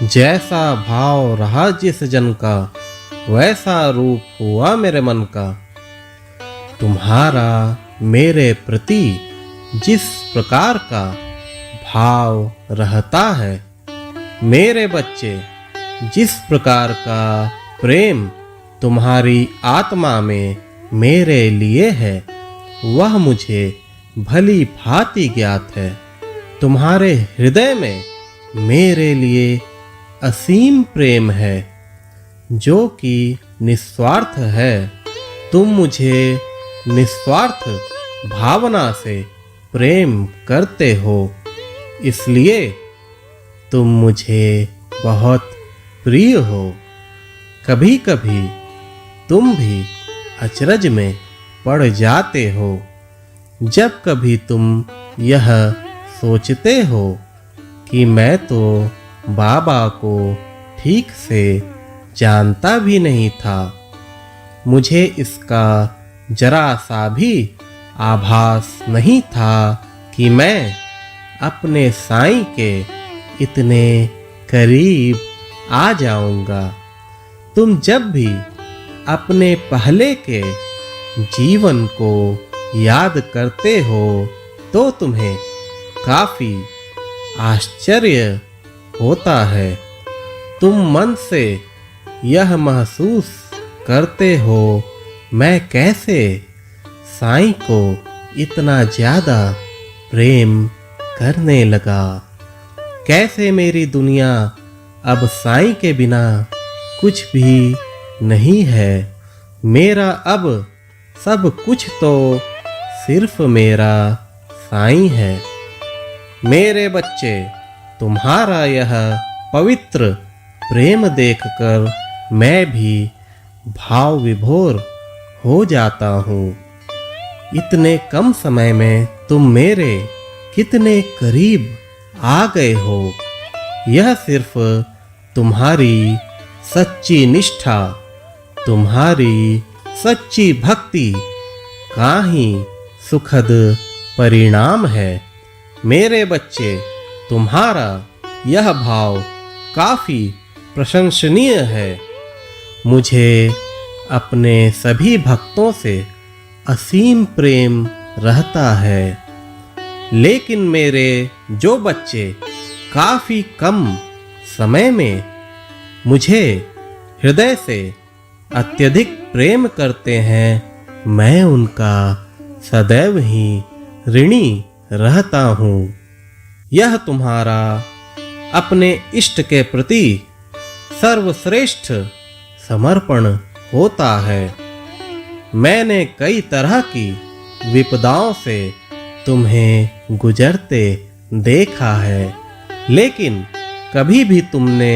जैसा भाव रहा जिस जन का, वैसा रूप हुआ मेरे मन का। तुम्हारा मेरे प्रति जिस प्रकार का भाव रहता है, मेरे बच्चे, जिस प्रकार का प्रेम तुम्हारी आत्मा में मेरे लिए है, वह मुझे भली भांति ज्ञात है। तुम्हारे हृदय में मेरे लिए असीम प्रेम है, जो कि निस्वार्थ है। तुम मुझे निस्वार्थ भावना से प्रेम करते हो, इसलिए तुम मुझे बहुत प्रिय हो। कभी कभी तुम भी अचरज में पड़ जाते हो, जब कभी तुम यह सोचते हो कि मैं तो बाबा को ठीक से जानता भी नहीं था। मुझे इसका जरा सा भी आभास नहीं था कि मैं अपने साईं के इतने करीब आ जाऊंगा। तुम जब भी अपने पहले के जीवन को याद करते हो, तो तुम्हें काफी आश्चर्य होता है। तुम मन से यह महसूस करते हो, मैं कैसे साईं को इतना ज्यादा प्रेम करने लगा। कैसे मेरी दुनिया अब साईं के बिना कुछ भी नहीं है। मेरा अब सब कुछ तो सिर्फ मेरा साईं है। मेरे बच्चे, तुम्हारा यह पवित्र प्रेम देखकर मैं भी भाव विभोर हो जाता हूँ। इतने कम समय में तुम मेरे कितने करीब आ गए हो। यह सिर्फ तुम्हारी सच्ची निष्ठा, तुम्हारी सच्ची भक्ति का ही सुखद परिणाम है। मेरे बच्चे, तुम्हारा यह भाव काफी प्रशंसनीय है। मुझे अपने सभी भक्तों से असीम प्रेम रहता है, लेकिन मेरे जो बच्चे काफी कम समय में मुझे हृदय से अत्यधिक प्रेम करते हैं, मैं उनका सदैव ही ऋणी रहता हूँ। यह तुम्हारा अपने इष्ट के प्रति सर्वश्रेष्ठ समर्पण होता है। मैंने कई तरह की विपदाओं से तुम्हें गुजरते देखा है, लेकिन कभी भी तुमने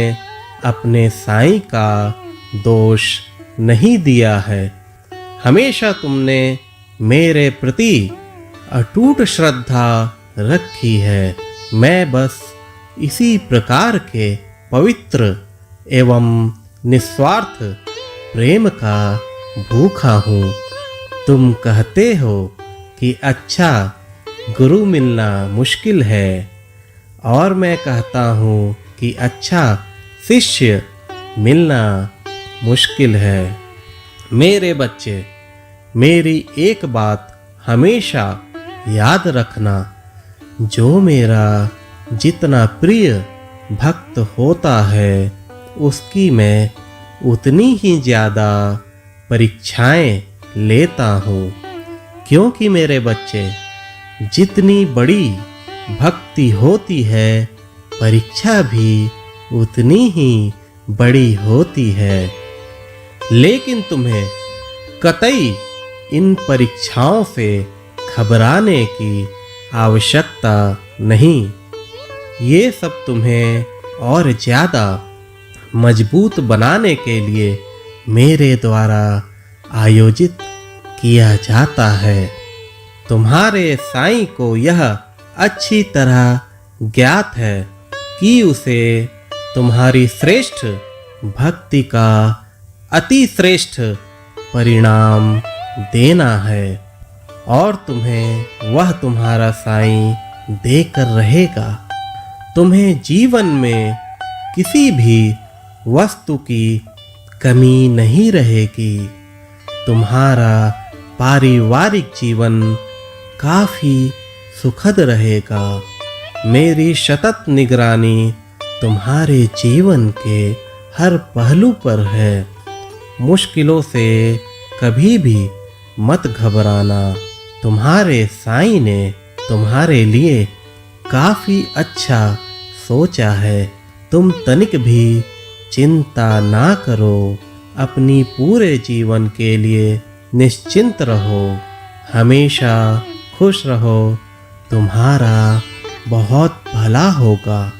अपने साईं का दोष नहीं दिया है। हमेशा तुमने मेरे प्रति अटूट श्रद्धा रखी है। मैं बस इसी प्रकार के पवित्र एवं निस्वार्थ प्रेम का भूखा हूँ। तुम कहते हो कि अच्छा गुरु मिलना मुश्किल है, और मैं कहता हूँ कि अच्छा शिष्य मिलना मुश्किल है। मेरे बच्चे, मेरी एक बात हमेशा याद रखना, जो मेरा जितना प्रिय भक्त होता है, उसकी मैं उतनी ही ज़्यादा परीक्षाएं लेता हूँ। क्योंकि मेरे बच्चे, जितनी बड़ी भक्ति होती है, परीक्षा भी उतनी ही बड़ी होती है। लेकिन तुम्हें कतई इन परीक्षाओं से घबराने की आवश्यकता नहीं। ये सब तुम्हें और ज़्यादा मजबूत बनाने के लिए मेरे द्वारा आयोजित किया जाता है। तुम्हारे साईं को यह अच्छी तरह ज्ञात है कि उसे तुम्हारी श्रेष्ठ भक्ति का अति श्रेष्ठ परिणाम देना है, और तुम्हें वह तुम्हारा साईं देकर रहेगा। तुम्हें जीवन में किसी भी वस्तु की कमी नहीं रहेगी। तुम्हारा पारिवारिक जीवन काफी सुखद रहेगा। मेरी सतत निगरानी तुम्हारे जीवन के हर पहलू पर है। मुश्किलों से कभी भी मत घबराना। तुम्हारे साईं ने तुम्हारे लिए काफी अच्छा सोचा है। तुम तनिक भी चिंता ना करो। अपनी पूरे जीवन के लिए निश्चिंत रहो। हमेशा खुश रहो। तुम्हारा बहुत भला होगा।